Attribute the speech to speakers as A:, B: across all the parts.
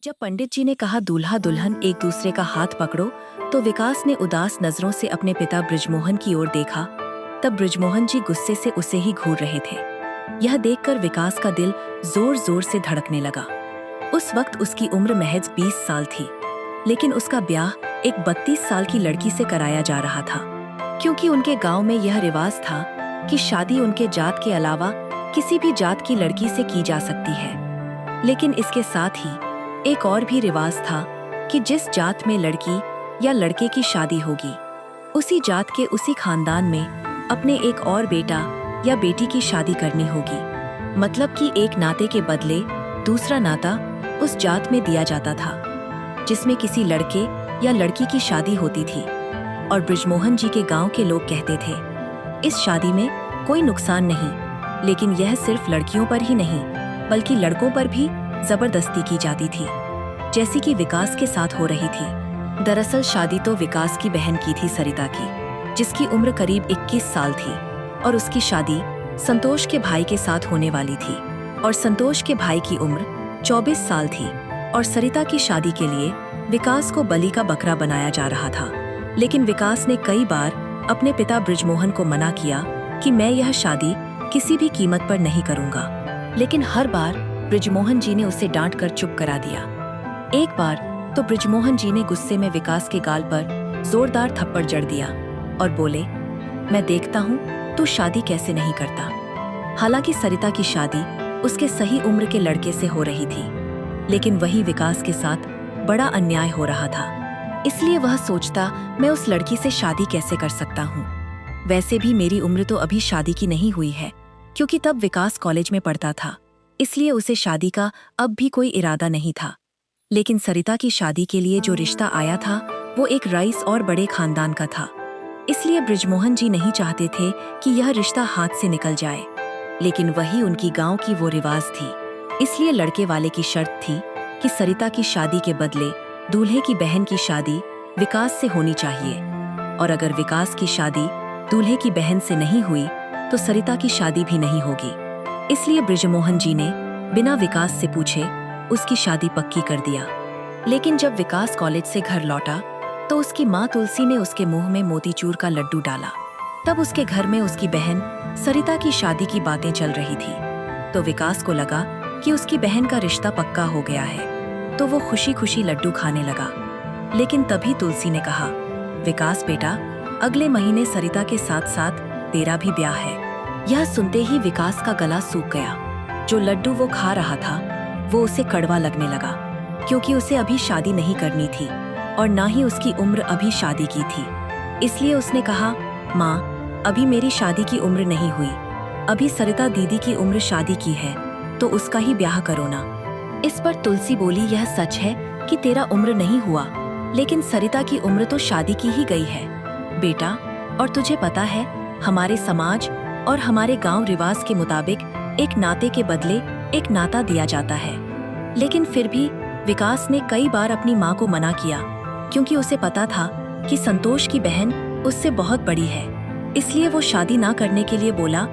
A: जब पंडित जी ने कहा दूल्हा दुल्हन एक दूसरे का हाथ पकड़ो, तो विकास ने उदास नजरों से अपने पिता बृजमोहन की ओर देखा। तब बृजमोहन जी गुस्से से उसे ही घूर रहे थे। यह देखकर विकास का दिल जोर जोर से धड़कने लगा। उस वक्त उसकी उम्र महज 20 साल थी, लेकिन उसका ब्याह एक 32 साल की लड़की से कराया जा रहा था, क्योंकि उनके गांव में यह रिवाज था कि शादी उनके जात के अलावा किसी भी जात की लड़की से की जा सकती है। लेकिन इसके साथ ही एक और भी रिवाज था कि जिस जात में लड़की या लड़के की शादी होगी, उसी जात के उसी खानदान में अपने एक और बेटा या बेटी की शादी करनी होगी। मतलब कि एक नाते के बदले दूसरा नाता उस जात में दिया जाता था जिसमें किसी लड़के या लड़की की शादी होती थी। और बृजमोहन जी के गांव के लोग कहते थे, इस शादी में कोई नुकसान नहीं, लेकिन यह सिर्फ लड़कियों पर ही नहीं बल्कि लड़कों पर भी जबरदस्ती की जाती थी, जैसी कि विकास के साथ हो रही थी। दरअसल शादी तो विकास की बहन की थी, सरिता की, जिसकी उम्र करीब 21 साल थी, और उसकी शादी संतोष के भाई के साथ होने वाली थी। और संतोष के भाई की उम्र 24 साल थी। और सरिता की शादी के लिए विकास को बलि का बकरा बनाया जा रहा था। लेकिन विकास ने कई बार अपने पिता बृजमोहन को मना किया कि मैं यह शादी किसी भी कीमत पर नहीं करूंगा, लेकिन हर बार बृजमोहन जी ने उसे डांट कर चुप करा दिया। एक बार तो बृजमोहन जी ने गुस्से में विकास के गाल पर जोरदार थप्पड़ जड़ दिया और बोले, मैं देखता हूँ तू शादी कैसे नहीं करता। हालांकि सरिता की शादी उसके सही उम्र के लड़के से हो रही थी, लेकिन वही विकास के साथ बड़ा अन्याय हो रहा था। इसलिए वह सोचता, मैं उस लड़की से शादी कैसे कर सकता हूँ। वैसे भी मेरी उम्र तो अभी शादी की नहीं हुई है, क्योंकि तब विकास कॉलेज में पढ़ता था, इसलिए उसे शादी का अब भी कोई इरादा नहीं था। लेकिन सरिता की शादी के लिए जो रिश्ता आया था वो एक रईस और बड़े खानदान का था, इसलिए बृजमोहन जी नहीं चाहते थे कि यह रिश्ता हाथ से निकल जाए। लेकिन वही उनकी गांव की वो रिवाज थी, इसलिए लड़के वाले की शर्त थी कि सरिता की शादी के बदले दूल्हे की बहन की शादी विकास से होनी चाहिए, और अगर विकास की शादी दूल्हे की बहन से नहीं हुई तो सरिता की शादी भी नहीं होगी। इसलिए बृजमोहन जी ने बिना विकास से पूछे उसकी शादी पक्की कर दिया। लेकिन जब विकास कॉलेज से घर लौटा तो उसकी माँ तुलसी ने उसके मुंह में मोतीचूर का लड्डू डाला। तब उसके घर में उसकी बहन सरिता की शादी की बातें चल रही थी, तो विकास को लगा कि उसकी बहन का रिश्ता पक्का हो गया है, तो वो खुशी खुशी लड्डू खाने लगा। लेकिन तभी तुलसी ने कहा, विकास बेटा, अगले महीने सरिता के साथ साथ तेरा भी ब्याह है। यह सुनते ही विकास का गला सूख गया। जो लड्डू वो खा रहा था वो उसे कड़वा लगने लगा, क्योंकि उसे अभी शादी नहीं करनी थी और ना ही उसकी उम्र अभी शादी की थी। इसलिए उसने कहा, माँ, अभी मेरी शादी की उम्र नहीं हुई, अभी सरिता दीदी की उम्र शादी की है, तो उसका ही ब्याह करो ना। इस पर तुलसी बोली, यह सच है कि तेरा उम्र नहीं हुआ, लेकिन सरिता की उम्र तो शादी की ही गई है बेटा। और तुझे पता है, हमारे समाज और हमारे गांव रिवाज के मुताबिक एक नाते के बदले एक नाता दिया जाता है। लेकिन फिर भी विकास ने कई बार अपनी माँ को मना किया, क्योंकि उसे पता था कि संतोष की बहन उससे बहुत बड़ी है। इसलिए वो शादी ना करने के लिए बोला,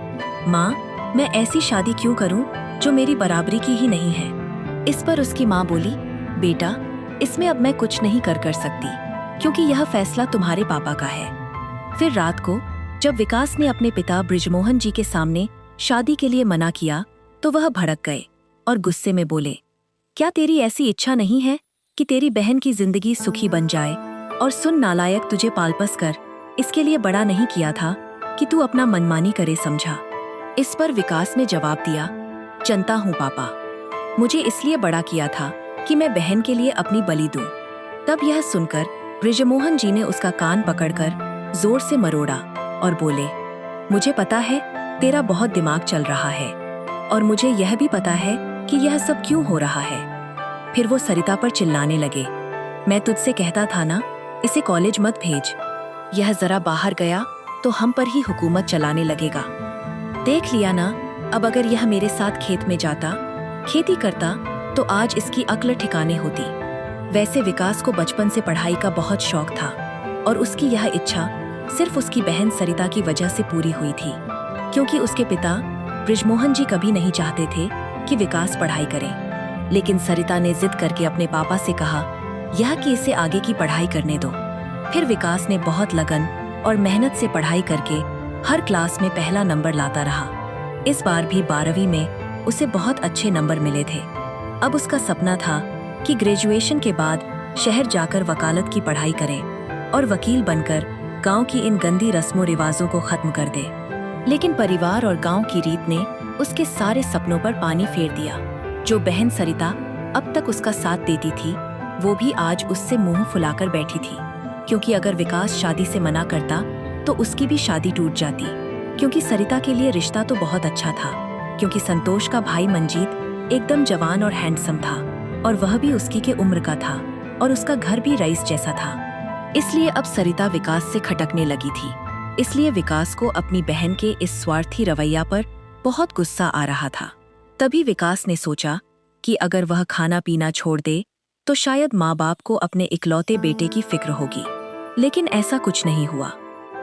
A: माँ, मैं ऐसी शादी क्यों करूँ जो मेरी बराबरी की ही नहीं है। इस पर उसकी माँ बोली, बेटा, इसमें अब मैं कुछ नहीं कर सकती, क्योंकि यह फैसला तुम्हारे पापा का है। फिर रात को जब विकास ने अपने पिता बृजमोहन जी के सामने शादी के लिए मना किया तो वह भड़क गए और गुस्से में बोले, क्या तेरी ऐसी इच्छा नहीं है कि तेरी बहन की जिंदगी सुखी बन जाए? और सुन नालायक, तुझे पालपस कर इसके लिए बड़ा नहीं किया था कि तू अपना मनमानी करे समझा। इस पर विकास ने जवाब दिया, जानता हूँ पापा, मुझे इसलिए बड़ा किया था कि मैं बहन के लिए अपनी बलि दूं। तब यह सुनकर बृजमोहन जी ने उसका कान पकड़कर जोर से मरोड़ा और बोले, मुझे पता है तेरा बहुत दिमाग चल रहा है, और मुझे यह भी पता है कि यह सब क्यों हो रहा है। फिर वो सरिता पर चिल्लाने लगे, मैं तुझसे कहता था ना, इसे कॉलेज मत भेज, यह जरा बाहर गया तो हम पर ही हुकूमत चलाने लगेगा। देख लिया ना, अब अगर यह मेरे साथ खेत में जाता, खेती करता, तो आज इसकी अक्ल ठिकाने होती। वैसे विकास को बचपन से पढ़ाई का बहुत शौक था, और उसकी यह इच्छा सिर्फ उसकी बहन सरिता की वजह से पूरी हुई थी, क्योंकि उसके पिता बृजमोहन जी कभी नहीं चाहते थे कि विकास पढ़ाई करे। लेकिन सरिता ने जिद करके अपने पापा से कहा यह कि इसे आगे की पढ़ाई करने दो। फिर विकास ने बहुत लगन और मेहनत से पढ़ाई करके हर क्लास में पहला नंबर लाता रहा। इस बार भी 12वीं में उसे बहुत अच्छे नंबर मिले थे। अब उसका सपना था कि ग्रेजुएशन के बाद शहर जाकर वकालत की पढ़ाई करे और वकील बनकर गांव की इन गंदी रस्मों रिवाजों को खत्म कर दे। लेकिन परिवार और गांव की रीत ने उसके सारे सपनों पर पानी फेर दिया। जो बहन सरिता अब तक उसका साथ देती थी, वो भी आज उससे मुंह फुलाकर बैठी थी, क्योंकि अगर विकास शादी से मना करता तो उसकी भी शादी टूट जाती। क्योंकि सरिता के लिए रिश्ता तो बहुत अच्छा था, क्योंकि संतोष का भाई मंजीत एकदम जवान और हैंडसम था और वह भी उसकी के उम्र का था और उसका घर भी रईस जैसा था। इसलिए अब सरिता विकास से खटकने लगी थी। इसलिए विकास को अपनी बहन के इस स्वार्थी रवैया पर बहुत गुस्सा आ रहा था। तभी विकास ने सोचा कि अगर वह खाना पीना छोड़ दे तो शायद माँ बाप को अपने इकलौते बेटे की फिक्र होगी। लेकिन ऐसा कुछ नहीं हुआ,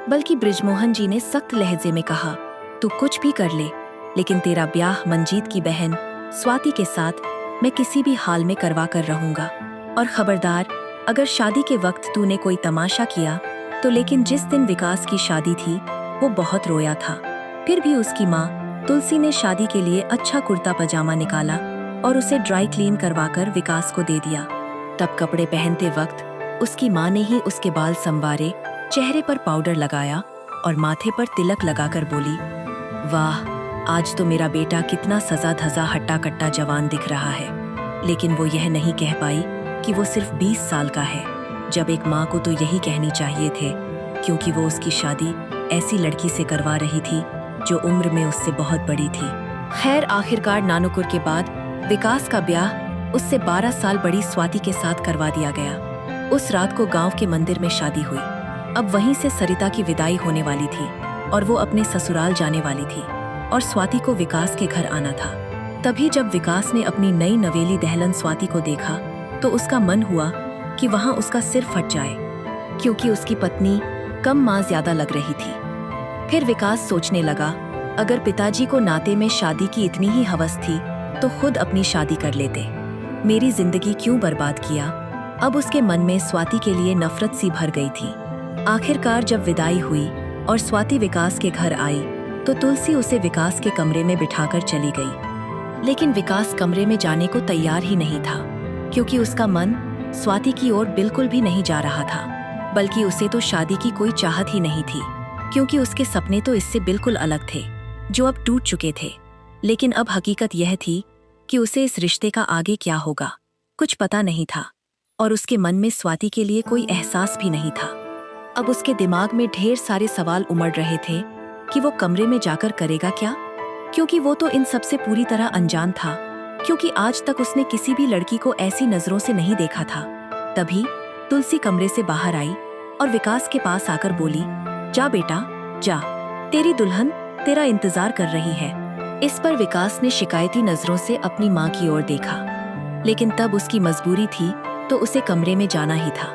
A: बल्कि बृजमोहन जी ने सख्त लहजे में कहा, तू कुछ भी कर ले, लेकिन तेरा ब्याह मंजीत की बहन स्वाति के साथ मैं किसी भी हाल में करवा कर रहूंगा। और खबरदार, अगर शादी के वक्त तूने कोई तमाशा किया तो। लेकिन जिस दिन विकास की शादी थी वो बहुत रोया था। फिर भी उसकी माँ तुलसी ने शादी के लिए अच्छा कुर्ता पजामा निकाला और उसे ड्राई क्लीन करवाकर विकास को दे दिया। तब कपड़े पहनते वक्त उसकी माँ ने ही उसके बाल संवारे, चेहरे पर पाउडर लगाया और माथे पर तिलक लगाकर बोली, वाह, आज तो मेरा बेटा कितना सजा धजा हट्टा कट्टा जवान दिख रहा है। लेकिन वो यह नहीं कह पाई कि वो सिर्फ 20 साल का है, जब एक माँ को तो यही कहनी चाहिए थे, क्योंकि वो उसकी शादी ऐसी लड़की से करवा रही थी जो उम्र में उससे बहुत बड़ी थी। खैर, आखिरकार नानुकुर के बाद विकास का ब्याह उससे 12 साल बड़ी स्वाति के साथ करवा दिया गया। उस रात को गांव के मंदिर में शादी हुई। अब वहीं से सरिता की विदाई होने वाली थी और वो अपने ससुराल जाने वाली थी और स्वाति को विकास के घर आना था। तभी जब विकास ने अपनी नई नवेली दहलन स्वाति को देखा तो उसका मन हुआ कि वहां उसका सिर फट जाए, क्योंकि उसकी पत्नी कम माँ ज्यादा लग रही थी। फिर विकास सोचने लगा, अगर पिताजी को नाते में शादी की इतनी ही हवस थी तो खुद अपनी शादी कर लेते। मेरी जिंदगी क्यों बर्बाद किया। अब उसके मन में स्वाति के लिए नफरत सी भर गई थी। आखिरकार जब विदाई हुई और स्वाति विकास के घर आई तो तुलसी उसे विकास के कमरे में बिठाकर चली गई। लेकिन विकास कमरे में जाने को तैयार ही नहीं था, क्योंकि उसका मन स्वाति की ओर बिल्कुल भी नहीं जा रहा था, बल्कि उसे तो शादी की कोई चाहत ही नहीं थी, क्योंकि उसके सपने तो इससे बिल्कुल अलग थे, जो अब टूट चुके थे। लेकिन अब हकीकत यह थी कि उसे इस रिश्ते का आगे क्या होगा कुछ पता नहीं था, और उसके मन में स्वाति के लिए कोई एहसास भी नहीं था। अब उसके दिमाग में ढेर सारे सवाल उमड़ रहे थे कि वो कमरे में जाकर करेगा क्या, क्योंकि वो तो इन सबसे पूरी तरह अनजान था, क्योंकि आज तक उसने किसी भी लड़की को ऐसी नजरों से नहीं देखा था। तभी तुलसी कमरे से बाहर आई और विकास के पास आकर बोली, जा बेटा जा, तेरी दुल्हन तेरा इंतजार कर रही है। इस पर विकास ने शिकायती नजरों से अपनी माँ की ओर देखा, लेकिन तब उसकी मजबूरी थी तो उसे कमरे में जाना ही था।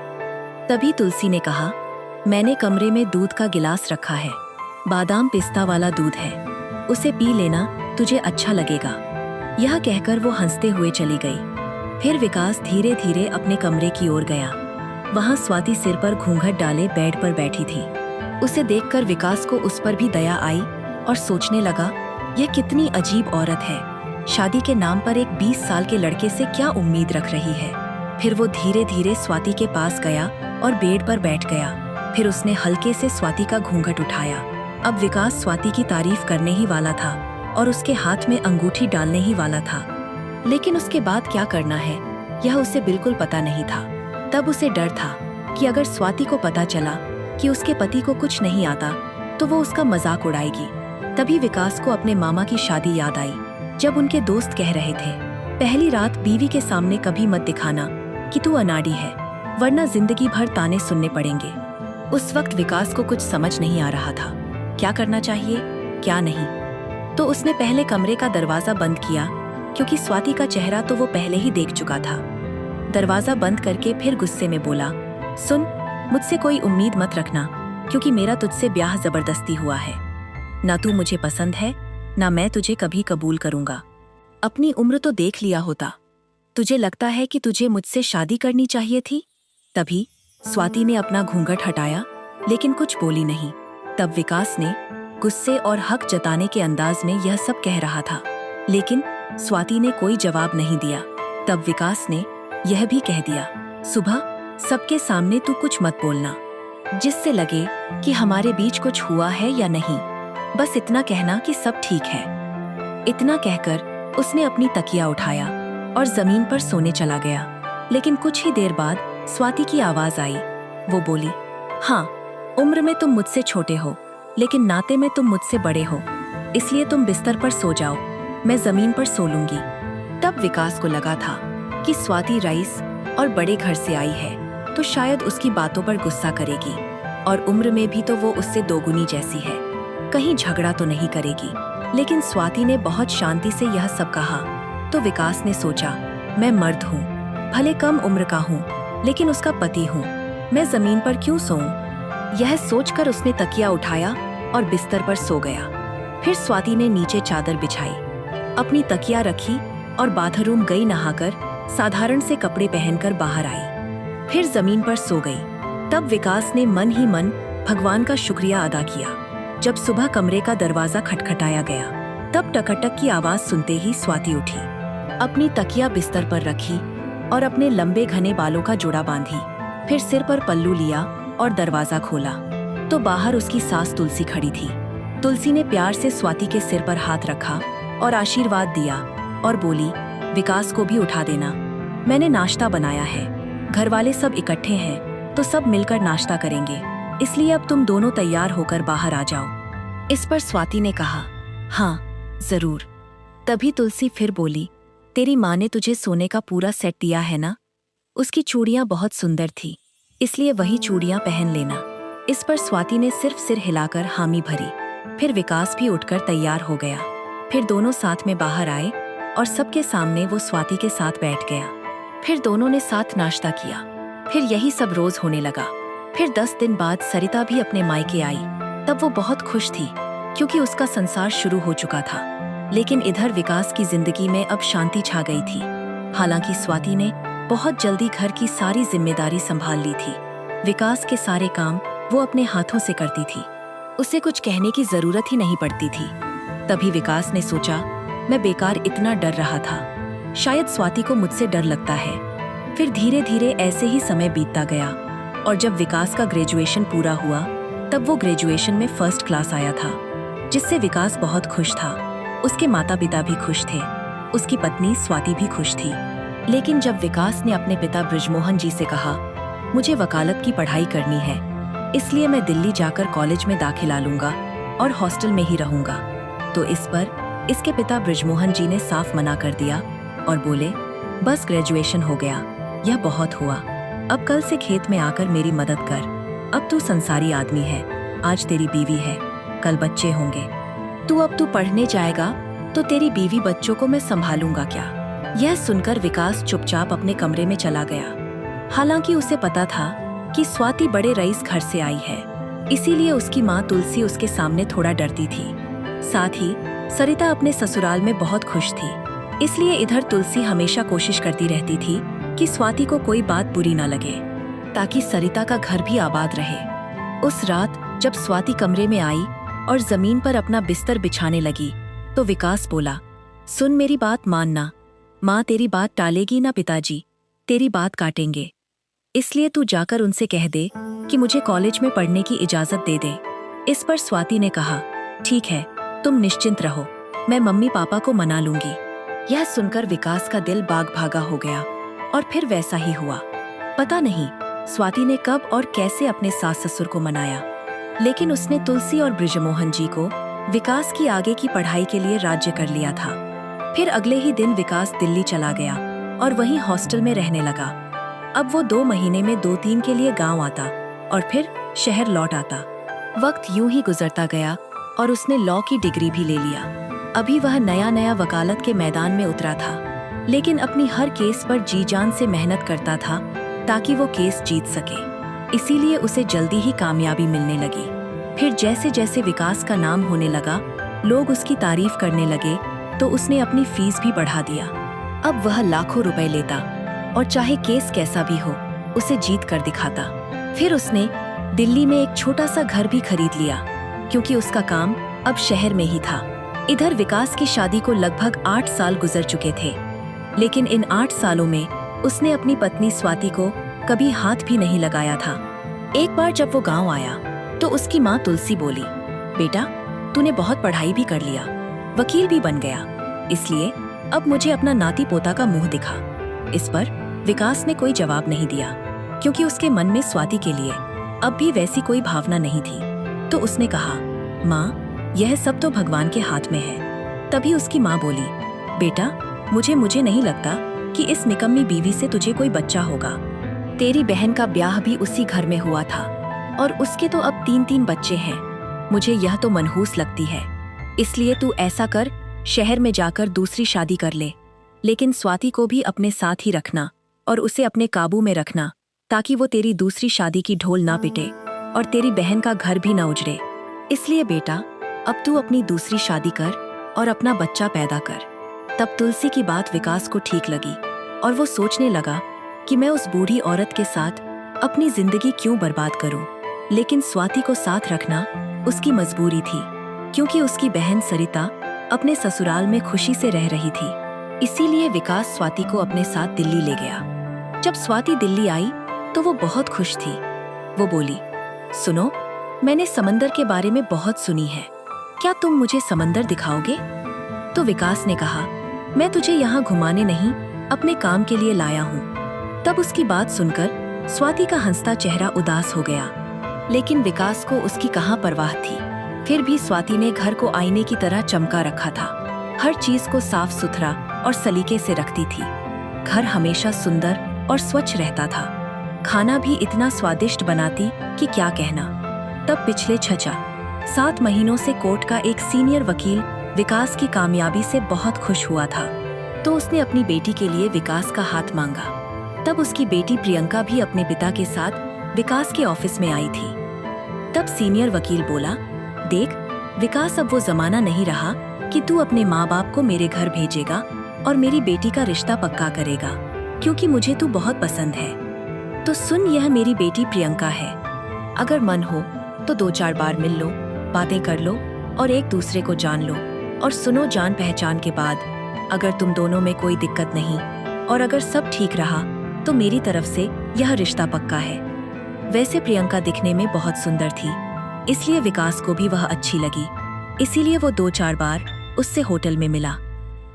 A: तभी तुलसी ने कहा, मैंने कमरे में दूध का गिलास रखा है, बादाम पिस्ता वाला दूध है, उसे पी लेना, तुझे अच्छा लगेगा। यह कहकर वो हंसते हुए चली गई। फिर विकास धीरे धीरे अपने कमरे की ओर गया। वहां स्वाति सिर पर घूंघट डाले बेड पर बैठी थी। उसे देखकर विकास को उस पर भी दया आई और सोचने लगा, यह कितनी अजीब औरत है, शादी के नाम पर एक 20 साल के लड़के से क्या उम्मीद रख रही है। फिर वो धीरे धीरे स्वाति के पास गया और बेड पर बैठ गया। फिर उसने हल्के से स्वाति का घूंघट उठाया। अब विकास स्वाति की तारीफ करने ही वाला था और उसके हाथ में अंगूठी डालने ही वाला था, लेकिन उसके बाद क्या करना है यह उसे बिल्कुल पता नहीं था। तब उसे डर था कि अगर स्वाति को पता चला कि उसके पति को कुछ नहीं आता तो वो उसका मजाक उड़ाएगी। तभी विकास को अपने मामा की शादी याद आई, जब उनके दोस्त कह रहे थे, पहली रात बीवी के सामने कभी मत दिखाना कि तू अनाड़ी है, वरना जिंदगी भर ताने सुनने पड़ेंगे। उस वक्त विकास को कुछ समझ नहीं आ रहा था, क्या करना चाहिए क्या नहीं। तो उसने पहले कमरे का दरवाजा बंद किया, क्योंकि स्वाति का चेहरा तो वो पहले ही देख चुका था। दरवाजा बंद करके फिर गुस्से में बोला, सुन, मुझसे कोई उम्मीद मत रखना, क्योंकि मेरा तुझसे ब्याह जबरदस्ती हुआ है। ना तू मुझे पसंद है, ना मैं तुझे कभी कबूल करूंगा। अपनी उम्र तो देख लिया होता, तुझे लगता है कि तुझे मुझसे शादी करनी चाहिए थी? तभी स्वाति ने अपना घूंघट हटाया, लेकिन कुछ बोली नहीं। तब विकास ने गुस्से और हक जताने के अंदाज में यह सब कह रहा था, लेकिन स्वाति ने कोई जवाब नहीं दिया। तब विकास ने यह भी कह दिया, सुबह सबके सामने तू कुछ मत बोलना, जिससे लगे कि हमारे बीच कुछ हुआ है या नहीं। बस इतना कहना कि सब ठीक है। इतना कहकर उसने अपनी तकिया उठाया और जमीन पर सोने चला गया। लेकिन कुछ ही देर बाद स्वाति की आवाज आई। वो बोली, हाँ, उम्र में तुम मुझसे छोटे हो, लेकिन नाते में तुम मुझसे बड़े हो, इसलिए तुम बिस्तर पर सो जाओ, मैं जमीन पर सो लूंगी। तब विकास को लगा था कि स्वाति रईस और बड़े घर से आई है, तो शायद उसकी बातों पर गुस्सा करेगी, और उम्र में भी तो वो उससे दोगुनी जैसी है, कहीं झगड़ा तो नहीं करेगी। लेकिन स्वाति ने बहुत शांति से यह सब कहा, तो विकास ने सोचा, मैं मर्द हूँ, भले कम उम्र का हूँ, लेकिन उसका पति हूँ, मैं जमीन पर क्यों सोऊं? यह सोचकर उसने तकिया उठाया और बिस्तर पर सो गया। फिर स्वाति ने नीचे चादर बिछाई, अपनी तकिया रखी और बाथरूम गई नहाकर साधारण से कपड़े पहनकर बाहर आई, फिर जमीन पर सो गई। तब विकास ने मन ही मन भगवान का शुक्रिया अदा किया। जब सुबह कमरे का दरवाजा खटखटाया गया, तब टकटक की आवाज सुनते ही स्वाति उठी, अपनी तकिया बिस्तर पर रखी और अपने लंबे घने बालों का जोड़ा बांधी, फिर सिर पर पल्लू लिया और दरवाजा खोला तो बाहर उसकी सास तुलसी खड़ी थी। तुलसी ने प्यार से स्वाति के सिर पर हाथ रखा और आशीर्वाद दिया और बोली, विकास को भी उठा देना, मैंने नाश्ता बनाया है, घर वाले सब इकट्ठे हैं तो सब मिलकर नाश्ता करेंगे, इसलिए अब तुम दोनों तैयार होकर बाहर आ जाओ। इस पर स्वाति ने कहा, हाँ जरूर। तभी तुलसी फिर बोली, तेरी माँ ने तुझे सोने का पूरा सेट दिया है ना? उसकी चूड़ियां बहुत सुंदर थी, इसलिए वही चूड़ियां पहन लेना। इस पर स्वाति ने सिर्फ सिर हिलाकर हामी भरी। फिर विकास भी उठकर तैयार हो गया। फिर दोनों साथ में बाहर आए और सबके सामने वो स्वाति के साथ बैठ गया। फिर दोनों ने साथ नाश्ता किया। फिर यही सब रोज होने लगा। फिर 10 दिन बाद सरिता भी अपने मायके आई। तब वो बहुत खुश थी, क्योंकि उसका संसार शुरू हो चुका था। लेकिन इधर विकास की जिंदगी में अब शांति छा गई थी। हालांकि स्वाति ने बहुत जल्दी घर की सारी जिम्मेदारी संभाल ली थी। विकास के सारे काम वो अपने हाथों से करती थी, उसे कुछ कहने की जरूरत ही नहीं पड़ती थी। तभी विकास ने सोचा, मैं बेकार इतना डर रहा था, शायद स्वाति को मुझसे डर लगता है। फिर धीरे धीरे ऐसे ही समय बीतता गया, और जब विकास का ग्रेजुएशन पूरा हुआ, तब वो ग्रेजुएशन में फर्स्ट क्लास आया था, जिससे विकास बहुत खुश था। उसके माता पिता भी खुश थे, उसकी पत्नी स्वाति भी खुश थी। लेकिन जब विकास ने अपने पिता बृजमोहन जी से कहा, मुझे वकालत की पढ़ाई करनी है, इसलिए मैं दिल्ली जाकर कॉलेज में दाखिला लूंगा और हॉस्टल में ही रहूंगा, तो इस पर इसके पिता बृजमोहन जी ने साफ मना कर दिया और बोले, बस ग्रेजुएशन हो गया, यह बहुत हुआ, अब कल से खेत में आकर मेरी मदद कर। अब तू संसारी आदमी है, आज तेरी बीवी है, कल बच्चे होंगे, तू पढ़ने जाएगा तो तेरी बीवी बच्चों को मैं संभालूंगा क्या? यह सुनकर विकास चुपचाप अपने कमरे में चला गया। हालांकि उसे पता था कि स्वाति बड़े रईस घर से आई है, इसीलिए उसकी माँ तुलसी उसके सामने थोड़ा डरती थी। साथ ही सरिता अपने ससुराल में बहुत खुश थी, इसलिए इधर तुलसी हमेशा कोशिश करती रहती थी कि स्वाति को कोई बात बुरी ना लगे, ताकि सरिता का घर भी आबाद रहे। उस रात जब स्वाति कमरे में आई और जमीन पर अपना बिस्तर बिछाने लगी, तो विकास बोला, सुन मेरी बात मानना, माँ तेरी बात टालेगी ना, पिताजी तेरी बात काटेंगे, इसलिए तू जाकर उनसे कह दे कि मुझे कॉलेज में पढ़ने की इजाजत दे दे। इस पर स्वाति ने कहा, ठीक है, तुम निश्चिंत रहो, मैं मम्मी पापा को मना लूंगी। यह सुनकर विकास का दिल बाग भागा हो गया, और फिर वैसा ही हुआ। पता नहीं स्वाति ने कब और कैसे अपने सास ससुर को मनाया, लेकिन उसने तुलसी और बृजमोहन जी को विकास की आगे की पढ़ाई के लिए राज्य कर लिया था। फिर अगले ही दिन विकास दिल्ली चला गया और वहीं हॉस्टल में रहने लगा। अब वो 2 महीने में 2-3 के लिए गांव आता और फिर शहर लौट आता। वक्त यूं ही गुजरता गया और उसने लॉ की डिग्री भी ले लिया। अभी वह नया नया वकालत के मैदान में उतरा था, लेकिन अपनी हर केस पर जी जान से मेहनत करता था ताकि वो केस जीत सके। इसीलिए उसे जल्दी ही कामयाबी मिलने लगी। फिर जैसे जैसे विकास का नाम होने लगा, लोग उसकी तारीफ करने लगे, तो उसने अपनी फीस भी बढ़ा दिया। अब वह लाखों रुपए लेता और चाहे केस कैसा भी हो उसे जीत कर दिखाता। फिर उसने दिल्ली में एक छोटा सा घर भी खरीद लिया क्योंकि उसका काम अब शहर में ही था। इधर विकास की शादी को लगभग 8 साल गुजर चुके थे, लेकिन इन 8 सालों में उसने अपनी पत्नी स्वाति को कभी हाथ भी नहीं लगाया था। एक बार जब वो गांव आया तो उसकी माँ तुलसी बोली, बेटा तूने बहुत पढ़ाई भी कर लिया, वकील भी बन गया, इसलिए अब मुझे अपना नाती पोता का मुंह दिखा। इस पर विकास ने कोई जवाब नहीं दिया क्योंकि उसके मन में स्वाति के लिए अब भी वैसी कोई भावना नहीं थी। तो उसने कहा, माँ यह सब तो भगवान के हाथ में है। तभी उसकी माँ बोली, बेटा मुझे नहीं लगता कि इस निकम्मी बीवी से तुझे कोई बच्चा होगा। तेरी बहन का ब्याह भी उसी घर में हुआ था और उसके तो अब 3 बच्चे हैं। मुझे यह तो मनहूस लगती है, इसलिए तू ऐसा कर, शहर में जाकर दूसरी शादी कर ले, लेकिन स्वाति को भी अपने साथ ही रखना और उसे अपने काबू में रखना ताकि वो तेरी दूसरी शादी की ढोल ना पिटे और तेरी बहन का घर भी ना उजड़े। इसलिए बेटा अब तू अपनी दूसरी शादी कर और अपना बच्चा पैदा कर। तब तुलसी की बात विकास को ठीक लगी और वो सोचने लगा कि मैं उस बूढ़ी औरत के साथ अपनी जिंदगी क्यों बर्बाद करूं। लेकिन स्वाति को साथ रखना उसकी मजबूरी थी क्योंकि उसकी बहन सरिता अपने ससुराल में खुशी से रह रही थी। इसीलिए विकास स्वाति को अपने साथ दिल्ली ले गया। जब स्वाति दिल्ली आई तो वो बहुत खुश थी। वो बोली, सुनो मैंने समंदर के बारे में बहुत सुनी है, क्या तुम मुझे समंदर दिखाओगे? तो विकास ने कहा, मैं तुझे यहाँ घुमाने नहीं अपने काम के लिए लाया हूँ। तब उसकी बात सुनकर स्वाति का हंसता चेहरा उदास हो गया, लेकिन विकास को उसकी कहाँ परवाह थी। फिर भी स्वाति ने घर को आईने की तरह चमका रखा था। हर चीज को साफ सुथरा और सलीके से रखती थी। घर हमेशा सुंदर और स्वच्छ रहता था। खाना भी इतना स्वादिष्ट बनाती कि क्या कहना। तब पिछले 6-7 महीनों से कोर्ट का एक सीनियर वकील विकास की कामयाबी से बहुत खुश हुआ था, तो उसने अपनी बेटी के लिए विकास का हाथ मांगा। तब उसकी बेटी प्रियंका भी अपने पिता के साथ विकास के ऑफिस में आई थी। तब सीनियर वकील बोला, देख विकास, अब वो जमाना नहीं रहा कि तू अपने माँ बाप को मेरे घर भेजेगा और मेरी बेटी का रिश्ता पक्का करेगा, क्योंकि मुझे तू बहुत पसंद है। तो सुन, यह मेरी बेटी प्रियंका है। अगर मन हो तो 2-4 बार मिल लो, बातें कर लो और एक दूसरे को जान लो। और सुनो, जान पहचान के बाद अगर तुम दोनों में कोई दिक्कत नहीं और अगर सब ठीक रहा तो मेरी तरफ से यह रिश्ता पक्का है। वैसे प्रियंका दिखने में बहुत सुंदर थी, इसलिए विकास को भी वह अच्छी लगी। इसीलिए वो 2-4 बार उससे होटल में मिला।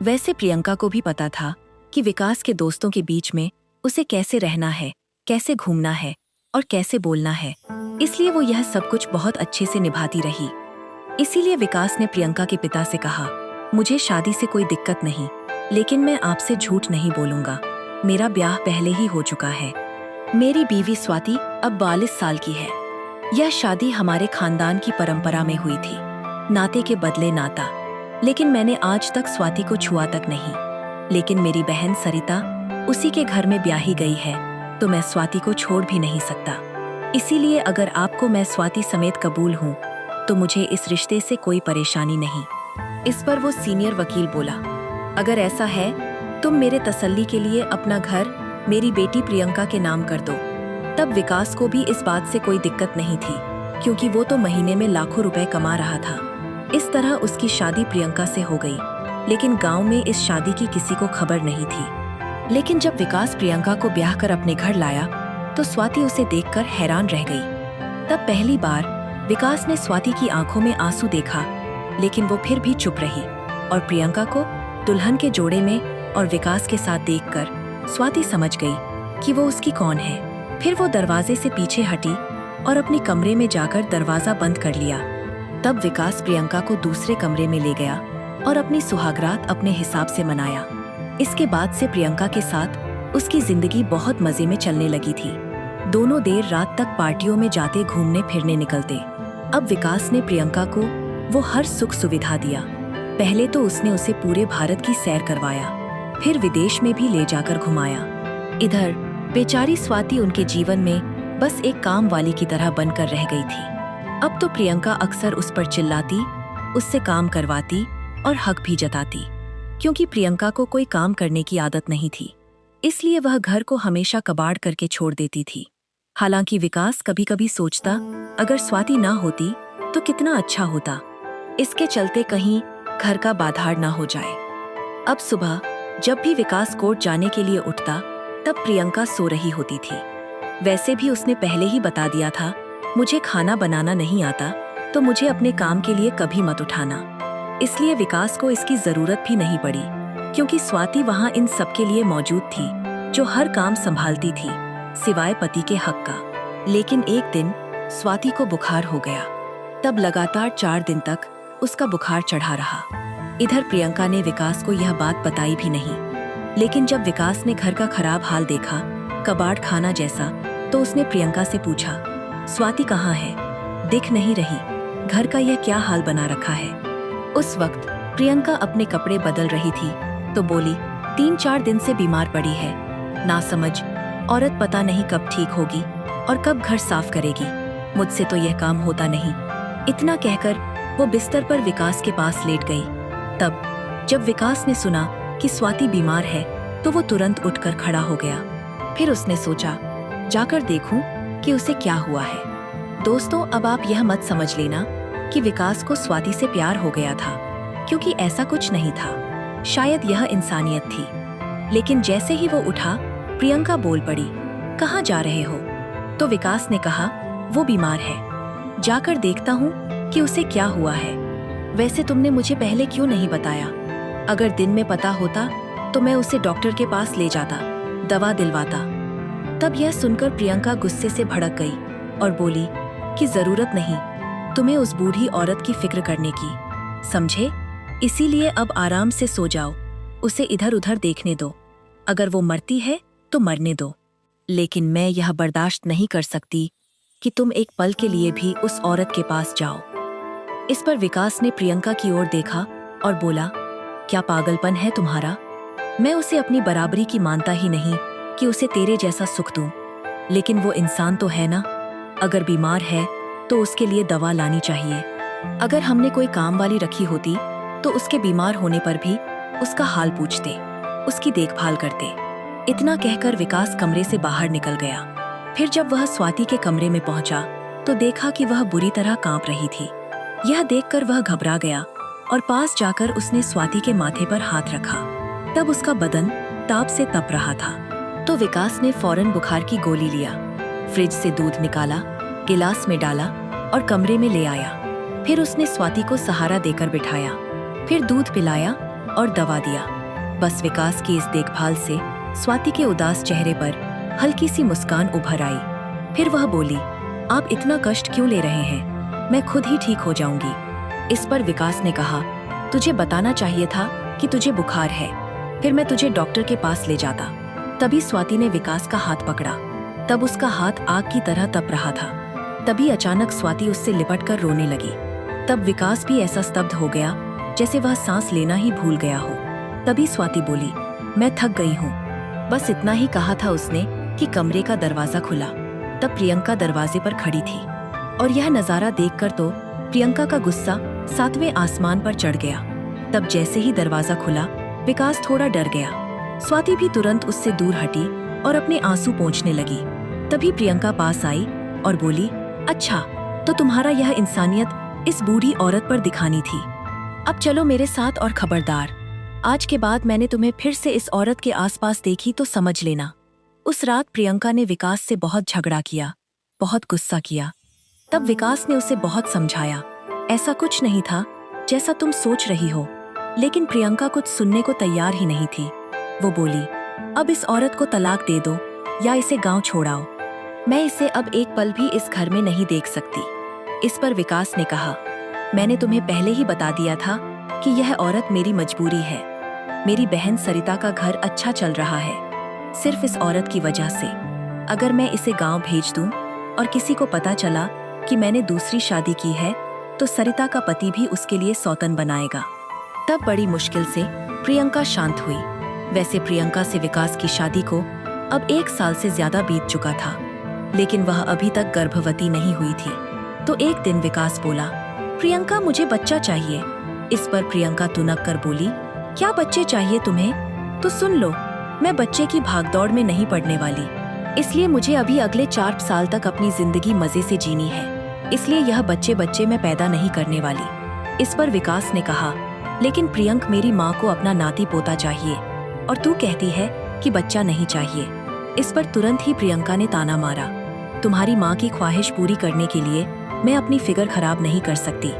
A: वैसे प्रियंका को भी पता था कि विकास के दोस्तों के बीच में उसे कैसे रहना है, कैसे घूमना है और कैसे बोलना है, इसलिए वो यह सब कुछ बहुत अच्छे से निभाती रही। इसीलिए विकास ने प्रियंका के पिता से कहा, मुझे शादी से कोई दिक्कत नहीं, लेकिन मैं आपसे झूठ नहीं बोलूंगा, मेरा ब्याह पहले ही हो चुका है। मेरी बीवी स्वाति अब 42 साल की है। यह शादी हमारे खानदान की परंपरा में हुई थी, नाते के बदले नाता। लेकिन मैंने आज तक स्वाति को छुआ तक नहीं। लेकिन मेरी बहन सरिता उसी के घर में ब्याही गई है, तो मैं स्वाति को छोड़ भी नहीं सकता। इसीलिए अगर आपको मैं स्वाति समेत कबूल हूँ तो मुझे इस रिश्ते से कोई परेशानी नहीं। इस पर वो सीनियर वकील बोला, अगर ऐसा है तुम मेरे तसल्ली के लिए अपना घर मेरी बेटी प्रियंका के नाम कर दो। तब विकास को भी इस बात से कोई दिक्कत नहीं थी, क्योंकि वो तो महीने में लाखों रुपए कमा रहा था। इस तरह उसकी शादी प्रियंका से हो गई, लेकिन गांव में इस शादी की किसी को खबर नहीं थी। लेकिन जब विकास प्रियंका को ब्याह कर अपने घर लाया तो स्वाति उसे देखकर हैरान रह गई। तब पहली बार विकास ने स्वाति की आंखों में आंसू देखा, लेकिन वो फिर भी चुप रही और प्रियंका को दुल्हन के जोड़े में और विकास के साथ देखकर स्वाति समझ गई कि वो उसकी कौन है। फिर वो दरवाजे से पीछे हटी और अपने कमरे में जाकर दरवाजा बंद कर लिया। तब विकास प्रियंका को दूसरे कमरे में ले गया और अपनी सुहागरात अपने हिसाब से मनाया। इसके बाद से प्रियंका के साथ उसकी जिंदगी बहुत मजे में चलने लगी थी। दोनों देर रात तक पार्टियों में जाते, घूमने फिरने निकलते। अब विकास ने प्रियंका को वो हर सुख सुविधा दिया। पहले तो उसने उसे पूरे भारत की सैर करवाया, फिर विदेश में भी ले जाकर घुमाया। इधर बेचारी स्वाति उनके जीवन में बस एक काम वाली की तरह बनकर रह गई थी। अब तो प्रियंका अक्सर उस पर चिल्लाती, उससे काम करवाती और हक भी जताती। क्योंकि प्रियंका को कोई काम करने की आदत नहीं थी, इसलिए वह घर को हमेशा कबाड़ करके छोड़ देती थी। हालांकि विकास कभी कभी सोचता, अगर स्वाति ना होती तो कितना अच्छा होता, इसके चलते कहीं घर का बाधाड़ ना हो जाए। अब सुबह जब भी विकास कोर्ट जाने के लिए उठता, तब प्रियंका सो रही होती थी। वैसे भी उसने पहले ही बता दिया था, मुझे खाना बनाना नहीं आता तो मुझे अपने काम के लिए कभी मत उठाना। इसलिए विकास को इसकी जरूरत भी नहीं पड़ी, क्योंकि स्वाति वहां इन सब के लिए मौजूद थी, जो हर काम संभालती थी सिवाय पति के हक का। लेकिन एक दिन स्वाति को बुखार हो गया। तब लगातार 4 दिन तक उसका बुखार चढ़ा रहा। इधर प्रियंका ने विकास को यह बात बताई भी नहीं। लेकिन जब विकास ने घर का खराब हाल देखा, कबाड़ खाना जैसा, तो उसने प्रियंका से पूछा, स्वाति कहाँ है? दिख नहीं रही, घर का यह क्या हाल बना रखा है? उस वक्त प्रियंका अपने कपड़े बदल रही थी तो बोली, 3-4 दिन से बीमार पड़ी है। ना समझ औरत, पता नहीं कब ठीक होगी और कब घर साफ करेगी। मुझसे तो यह काम होता नहीं। इतना कहकर वो बिस्तर पर विकास के पास लेट गई। तब जब विकास ने सुना कि स्वाति बीमार है तो वो तुरंत उठकर खड़ा हो गया। फिर उसने सोचा, जाकर देखूं कि उसे क्या हुआ है। दोस्तों, अब आप यह मत समझ लेना कि विकास को स्वाति से प्यार हो गया था, क्योंकि ऐसा कुछ नहीं था। शायद यह इंसानियत थी। लेकिन जैसे ही वो उठा, प्रियंका बोल पड़ी, कहाँ जा रहे हो? तो विकास ने कहा, वो बीमार है, जाकर देखता हूँ कि उसे क्या हुआ है। वैसे तुमने मुझे पहले क्यों नहीं बताया? अगर दिन में पता होता तो मैं उसे डॉक्टर के पास ले जाता, दवा दिलवाता। तब यह सुनकर प्रियंका गुस्से से भड़क गई और बोली कि जरूरत नहीं तुम्हें उस बूढ़ी औरत की फिक्र करने की, समझे? इसीलिए अब आराम से सो जाओ, उसे इधर उधर देखने दो। अगर वो मरती है तो मरने दो, लेकिन मैं यह बर्दाश्त नहीं कर सकती कि तुम एक पल के लिए भी उस औरत के पास जाओ। इस पर विकास ने प्रियंका की ओर देखा और बोला, क्या पागलपन है तुम्हारा? मैं उसे अपनी बराबरी की मानता ही नहीं कि उसे तेरे जैसा सुख दूं। लेकिन वो इंसान तो है ना, अगर बीमार है तो उसके लिए दवा लानी चाहिए। अगर हमने कोई काम वाली रखी होती तो उसके बीमार होने पर भी उसका हाल पूछते, उसकी देखभाल करते। इतना कहकर विकास कमरे से बाहर निकल गया। फिर जब वह स्वाति के कमरे में पहुंचा तो देखा कि वह बुरी तरह कांप रही थी। यह देखकर वह घबरा गया और पास जाकर उसने स्वाति के माथे पर हाथ रखा। तब उसका बदन ताप से तप रहा था। तो विकास ने फौरन बुखार की गोली लिया, फ्रिज से दूध निकाला, गिलास में डाला और कमरे में ले आया। फिर उसने स्वाति को सहारा देकर बिठाया, फिर दूध पिलाया और दवा दिया। बस विकास की इस देखभाल से स्वाति के उदास चेहरे पर हल्की सी मुस्कान उभर आई। फिर वह बोली, आप इतना कष्ट क्यों ले रहे हैं? मैं खुद ही ठीक हो जाऊंगी। इस पर विकास ने कहा, तुझे बताना चाहिए था कि तुझे बुखार है, फिर मैं तुझे डॉक्टर के पास ले जाता। तभी स्वाति ने विकास का हाथ पकड़ा। तब उसका हाथ आग की तरह तप रहा था। तभी अचानक स्वाति उससे लिपटकर रोने लगी। तब विकास भी ऐसा स्तब्ध हो गया जैसे वह सांस लेना ही भूल गया हो। तभी स्वाति बोली, मैं थक गई हूँ। बस इतना ही कहा था उसने कि कमरे का दरवाजा खुला। तब प्रियंका दरवाजे पर खड़ी थी और यह नजारा देखकर तो प्रियंका का गुस्सा 7वें आसमान पर चढ़ गया। तब जैसे ही दरवाजा खुला, विकास थोड़ा डर गया। स्वाति भी तुरंत उससे दूर हटी और अपने आंसू पोंछने लगी। तभी प्रियंका पास आई और बोली, अच्छा तो तुम्हारा यह इंसानियत इस बूढ़ी औरत पर दिखानी थी। अब चलो मेरे साथ और खबरदार, आज के बाद मैंने तुम्हें फिर से इस औरत के आसपास देखी तो समझ लेना। उस रात प्रियंका ने विकास से बहुत झगड़ा किया, बहुत गुस्सा किया। तब विकास ने उसे बहुत समझाया, ऐसा कुछ नहीं था जैसा तुम सोच रही हो। लेकिन प्रियंका कुछ सुनने को तैयार ही नहीं थी। वो बोली, अब इस औरत को तलाक दे दो या इसे गांव छोड़ाओ। मैं इसे अब एक पल भी इस घर में नहीं देख सकती। इस पर विकास ने कहा, मैंने तुम्हें पहले ही बता दिया था कि यह औरत मेरी मजबूरी है। मेरी बहन सरिता का घर अच्छा चल रहा है सिर्फ इस औरत की वजह से। अगर मैं इसे गांव भेज दूं और किसी को पता चला कि मैंने दूसरी शादी की है तो सरिता का पति भी उसके लिए सौतन बनाएगा। तब बड़ी मुश्किल से प्रियंका शांत हुई। वैसे प्रियंका से विकास की शादी को अब 1 साल से ज्यादा बीत चुका था, लेकिन वह अभी तक गर्भवती नहीं हुई थी। तो एक दिन विकास बोला, प्रियंका मुझे बच्चा चाहिए। इस पर प्रियंका तुनक कर बोली, क्या बच्चे चाहिए तुम्हें? तो सुन लो, मैं बच्चे की भागदौड़ में नहीं पड़ने वाली। इसलिए मुझे अभी अगले 4 साल तक अपनी जिंदगी मजे से जीनी है। इसलिए यह बच्चे मैं पैदा नहीं करने वाली। इस पर विकास ने कहा, लेकिन प्रियंक, मेरी माँ को अपना नाती पोता चाहिए और तू कहती है कि बच्चा नहीं चाहिए। इस पर तुरंत ही प्रियंका ने ताना मारा, तुम्हारी माँ की ख्वाहिश पूरी करने के लिए मैं अपनी फिगर खराब नहीं कर सकती,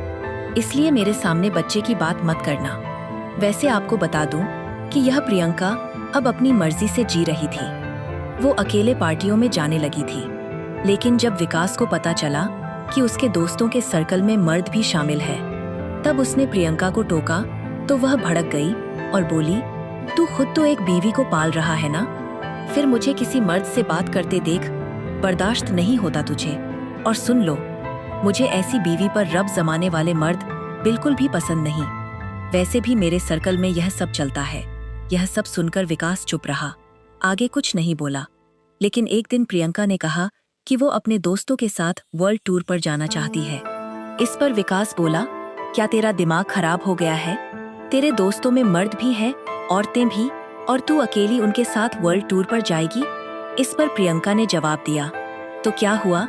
A: इसलिए मेरे सामने बच्चे की बात मत करना। वैसे आपको बता दूं कि यह प्रियंका अब अपनी मर्जी से जी रही थी। वो अकेले पार्टियों में जाने लगी थी, लेकिन जब विकास को पता चला कि उसके दोस्तों के सर्कल में मर्द भी शामिल है, तब उसने प्रियंका को टोका तो वह भड़क गई और बोली, तू खुद तो एक बीवी को पाल रहा है ना, फिर मुझे किसी मर्द से बात करते देख बर्दाश्त नहीं होता तुझे। और सुन लो, मुझे ऐसी बीवी पर रब जमाने वाले मर्द बिल्कुल भी पसंद नहीं। वैसे भी मेरे सर्कल में यह सब चलता है। यह सब सुनकर विकास चुप रहा, आगे कुछ नहीं बोला। लेकिन एक दिन प्रियंका ने कहा कि वो अपने दोस्तों के साथ वर्ल्ड टूर पर जाना चाहती है। इस पर विकास बोला, क्या तेरा दिमाग खराब हो गया है? तेरे दोस्तों में मर्द भी है, औरतें भी, और तू अकेली उनके साथ वर्ल्ड टूर पर जाएगी? इस पर प्रियंका ने जवाब दिया, तो क्या हुआ,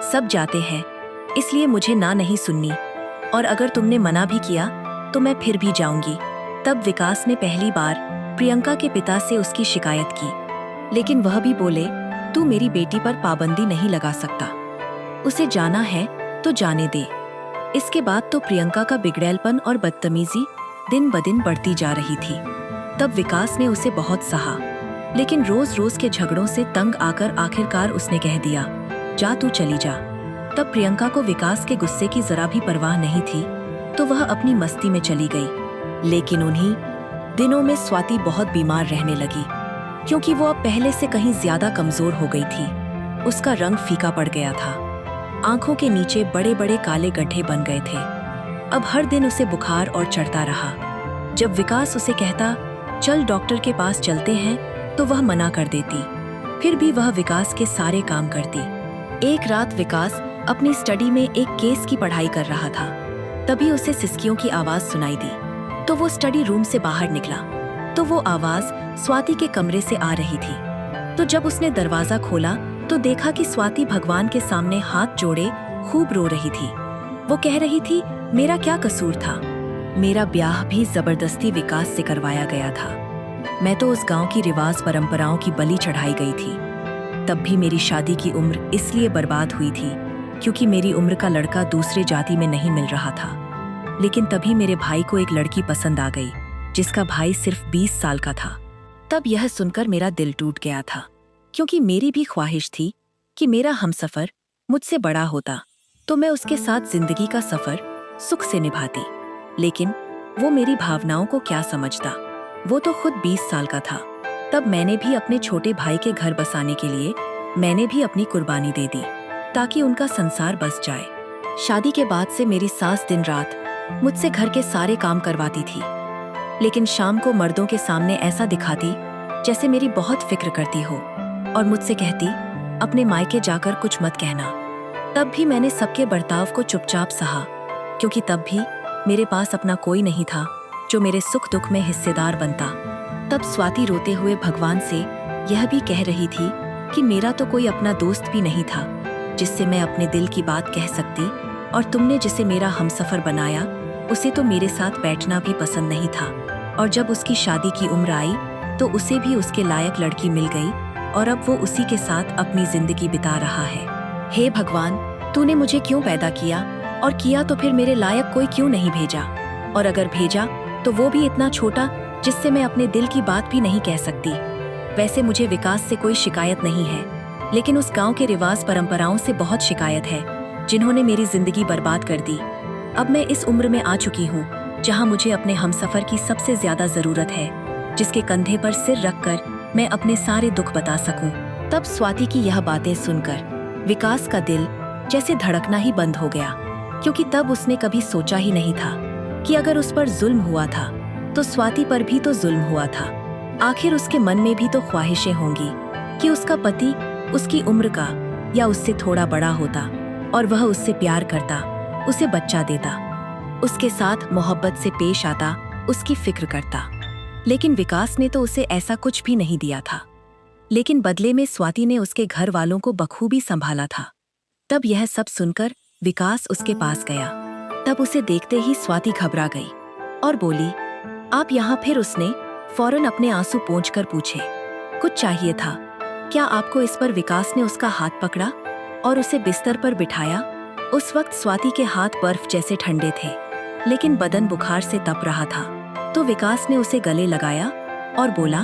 A: सब जाते हैं, इसलिए मुझे ना नहीं सुननी, और अगर तुमने मना भी किया तो मैं फिर भी जाऊंगी। तब विकास ने पहली बार प्रियंका के पिता से उसकी शिकायत की, लेकिन वह भी बोले, तू मेरी बेटी पर पाबंदी नहीं लगा सकता, उसे जाना है तो जाने दे। इसके बाद तो प्रियंका का बिगड़ैलपन और बदतमीजी दिन ब दिन बढ़ती जा रही थी। तब विकास ने उसे बहुत सहा, लेकिन रोज रोज के झगड़ों से तंग आकर आखिरकार उसने कह दिया, जा तू चली जा। तब प्रियंका को विकास के गुस्से की जरा भी परवाह नहीं थी, तो वह अपनी मस्ती में चली गई। लेकिन उन्हीं दिनों में स्वाति बहुत बीमार रहने लगी, क्योंकि वो अब पहले से कहीं ज्यादा कमजोर हो गई थी। उसका रंग फीका पड़ गया था, आंखों के नीचे बड़े बड़े काले गड्ढे बन गए थे। अब हर दिन उसे बुखार और चढ़ता रहा। जब विकास उसे कहता, चल डॉक्टर के पास चलते हैं, तो वह मना कर देती। फिर भी वह विकास के सारे काम करती। एक रात विकास अपनी स्टडी में एक केस की पढ़ाई कर रहा था, तभी उसे सिसकियों की आवाज सुनाई दी। तो वो स्टडी रूम से बाहर निकला, तो वो आवाज स्वाति के कमरे से आ रही थी। तो जब उसने दरवाजा खोला तो देखा कि स्वाति भगवान के सामने हाथ जोड़े खूब रो रही थी। वो कह रही थी, मेरा क्या कसूर था? मेरा ब्याह भी जबरदस्ती विकास से करवाया गया था। मैं तो उस गांव की रिवाज परंपराओं की बलि चढ़ाई गई थी। तब भी मेरी शादी की उम्र इसलिए बर्बाद हुई थी क्योंकि मेरी उम्र का लड़का दूसरे जाति में नहीं मिल रहा था। लेकिन तभी मेरे भाई को एक लड़की पसंद आ गई, जिसका भाई सिर्फ 20 साल का था। तब यह सुनकर मेरा दिल टूट गया था, क्योंकि मेरी भी ख्वाहिश थी कि मेरा हमसफर मुझसे बड़ा होता तो मैं उसके साथ जिंदगी का सफर सुख से निभाती। लेकिन वो मेरी भावनाओं को क्या समझता, वो तो खुद 20 साल का था। तब मैंने भी अपने छोटे भाई के घर बसाने के लिए मैंने भी अपनी कुर्बानी दे दी, ताकि उनका संसार बस जाए। शादी के बाद से मेरी सास दिन रात मुझसे घर के सारे काम करवाती थी, लेकिन शाम को मर्दों के सामने ऐसा दिखाती जैसे मेरी बहुत फिक्र करती हो, और मुझसे कहती, अपने मायके जाकर कुछ मत कहना। तब भी मैंने सबके बर्ताव को चुपचाप सहा, क्योंकि तब भी मेरे पास अपना कोई नहीं था जो मेरे सुख दुख में हिस्सेदार बनता। तब स्वाति रोते हुए भगवान से यह भी कह रही थी कि मेरा तो कोई अपना दोस्त भी नहीं था जिससे मैं अपने दिल की बात कह सकती, और तुमने जिसे मेरा हमसफर बनाया उसे तो मेरे साथ बैठना भी पसंद नहीं था। और जब उसकी शादी की उम्र आई तो उसे भी उसके लायक लड़की मिल गई, और अब वो उसी के साथ अपनी जिंदगी बिता रहा है। हे भगवान, तूने मुझे क्यों पैदा किया, और किया तो फिर मेरे लायक कोई क्यों नहीं भेजा, और अगर भेजा तो वो भी इतना छोटा जिससे मैं अपने दिल की बात भी नहीं कह सकती। वैसे मुझे विकास से कोई शिकायत नहीं है, लेकिन उस गांव के रिवाज परंपराओं से बहुत शिकायत है, जिन्होंने मेरी जिंदगी बर्बाद कर दी। अब मैं इस उम्र में आ चुकी हूँ जहाँ मुझे अपने हमसफर की सबसे ज्यादा जरूरत है, जिसके कंधे पर सिर रखकर मैं अपने सारे दुख बता सकूं। तब स्वाति की यह बातें सुनकर विकास का दिल जैसे धड़कना ही बंद हो गया, क्योंकि तब उसने कभी सोचा ही नहीं था कि अगर उस पर जुल्म हुआ था तो स्वाति पर भी तो जुल्म हुआ था। आखिर उसके मन में भी तो ख्वाहिशें होंगी कि उसका पति उसकी उम्र का या उससे थोड़ा बड़ा होता, और वह उससे प्यार करता, उसे बच्चा देता, उसके साथ मोहब्बत से पेश आता, उसकी फिक्र करता। लेकिन विकास ने तो उसे ऐसा कुछ भी नहीं दिया था। लेकिन बदले में स्वाति ने उसके घर वालों को बखूबी संभाला था। तब यह सब सुनकर विकास उसके पास गया। तब उसे देखते ही स्वाति घबरा गई और बोली, आप यहाँ फिर? उसने फौरन अपने आंसू पोंछकर पूछे, कुछ चाहिए था क्या आपको? इस पर विकास ने उसका हाथ पकड़ा और उसे बिस्तर पर बिठाया। उस वक्त स्वाति के हाथ बर्फ जैसे ठंडे थे, लेकिन बदन बुखार से तप रहा था। तो विकास ने उसे गले लगाया और बोला,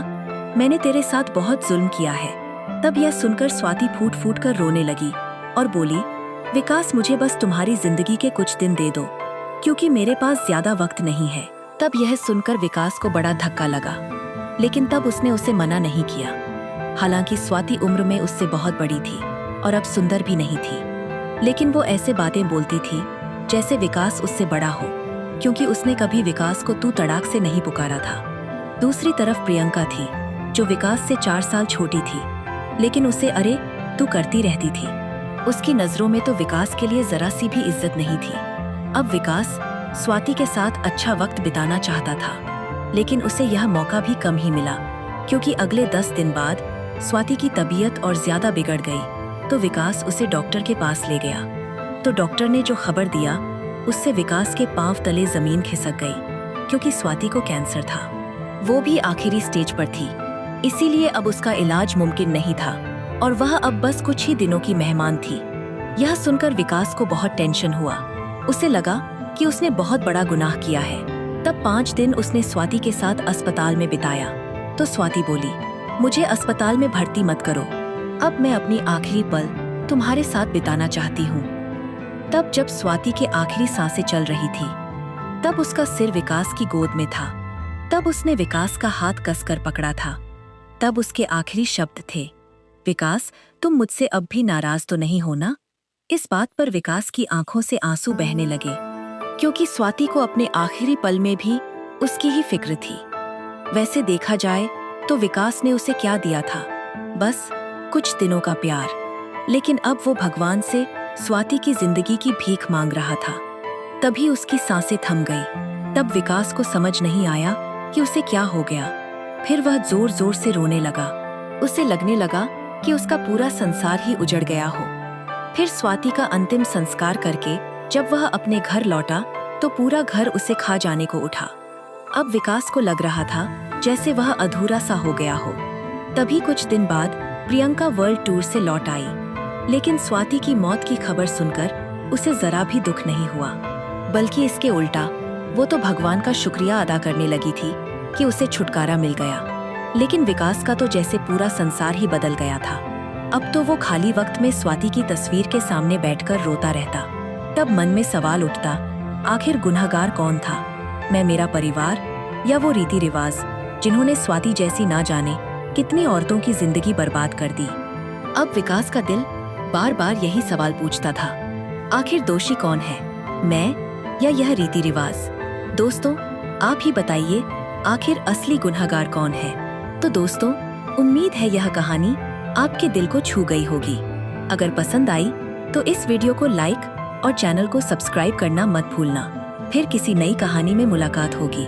A: मैंने तेरे साथ बहुत जुल्म किया है। तब यह सुनकर स्वाति फूट फूट कर रोने लगी और बोली, विकास मुझे बस तुम्हारी जिंदगी के कुछ दिन दे दो, क्योंकि मेरे पास ज्यादा वक्त नहीं है। तब यह सुनकर विकास को बड़ा धक्का लगा, लेकिन तब उसने उसे मना नहीं किया। हालांकि स्वाति उम्र में उससे बहुत बड़ी थी और अब सुंदर भी नहीं थी, लेकिन वो ऐसे बातें बोलती थी जैसे विकास उससे बड़ा हो, क्योंकि उसने कभी विकास को तू तड़ाक से नहीं पुकारा था। दूसरी तरफ प्रियंका थी, जो विकास से 4 साल छोटी थी, लेकिन उसे अरे तू करती रहती थी। उसकी नजरों में तो विकास के लिए जरा सी भी इज्जत नहीं थी। अब विकास स्वाति के साथ अच्छा वक्त बिताना चाहता था, लेकिन उसे यह मौका भी कम ही मिला, क्योंकि अगले 10 दिन बाद स्वाति की तबीयत और ज्यादा बिगड़ गई। तो विकास उसे डॉक्टर के पास ले गया। तो डॉक्टर ने जो खबर दिया, उससे विकास के पांव तले जमीन खिसक गई, क्योंकि स्वाति को कैंसर था। वो भी आखिरी स्टेज पर थी, इसीलिए अब उसका इलाज मुमकिन नहीं था और वह अब बस कुछ ही दिनों की मेहमान थी। यह सुनकर विकास को बहुत टेंशन हुआ। उसे लगा कि उसने बहुत बड़ा गुनाह किया है। तब 5 दिन उसने स्वाति के साथ अस्पताल में बिताया। तो स्वाति बोली, मुझे अस्पताल में भर्ती मत करो, अब मैं अपनी आखिरी पल तुम्हारे साथ बिताना चाहती हूँ। तब जब स्वाति के आखिरी सांसें चल रही थी, तब उसका सिर विकास की गोद में था। तब उसने विकास का हाथ कसकर पकड़ा था। तब उसके आखिरी शब्द थे, विकास तुम मुझसे अब भी नाराज तो नहीं हो ना? इस बात पर विकास की आंखों से आंसू बहने लगे, क्योंकि स्वाति को अपने आखिरी पल में भी उसकी ही फिक्र थी। वैसे देखा जाए तो विकास ने उसे क्या दिया था? बस कुछ दिनों का प्यार, लेकिन अब वो भगवान से स्वाति की जिंदगी की भीख मांग रहा था। तभी उसकी सांसें थम गई। तब विकास को समझ नहीं आया कि उसे क्या हो गया। फिर वह जोर जोर से रोने लगा। उसे लगने लगा कि उसका पूरा संसार ही उजड़ गया हो। फिर स्वाति का अंतिम संस्कार करके जब वह अपने घर लौटा, तो पूरा घर उसे खा जाने को उठा। अब विकास को लग रहा था जैसे वह अधूरा सा हो गया हो। तभी कुछ दिन बाद प्रियंका वर्ल्ड टूर से लौट आई, लेकिन स्वाति की मौत की खबर सुनकर उसे जरा भी दुख नहीं हुआ, बल्कि इसके उल्टा वो तो भगवान का शुक्रिया अदा करने लगी थी कि उसे छुटकारा मिल गया। लेकिन विकास का तो जैसे पूरा संसार ही बदल गया था। अब तो वो खाली वक्त में स्वाति की तस्वीर के सामने बैठकर रोता रहता। तब मन में सवाल उठता, आखिर गुनहगार कौन था? मैं, मेरा परिवार, या वो रीति रिवाज जिन्होंने स्वाति जैसी ना जाने कितनी औरतों की जिंदगी बर्बाद कर दी? अब विकास का दिल बार बार यही सवाल पूछता था, आखिर दोषी कौन है, मैं या यह रीति रिवाज? दोस्तों, आप ही बताइए, आखिर असली गुनहगार कौन है? तो दोस्तों, उम्मीद है यह कहानी आपके दिल को छू गई होगी। अगर पसंद आई तो इस वीडियो को लाइक और चैनल को सब्सक्राइब करना मत भूलना। फिर किसी नई कहानी में मुलाकात होगी।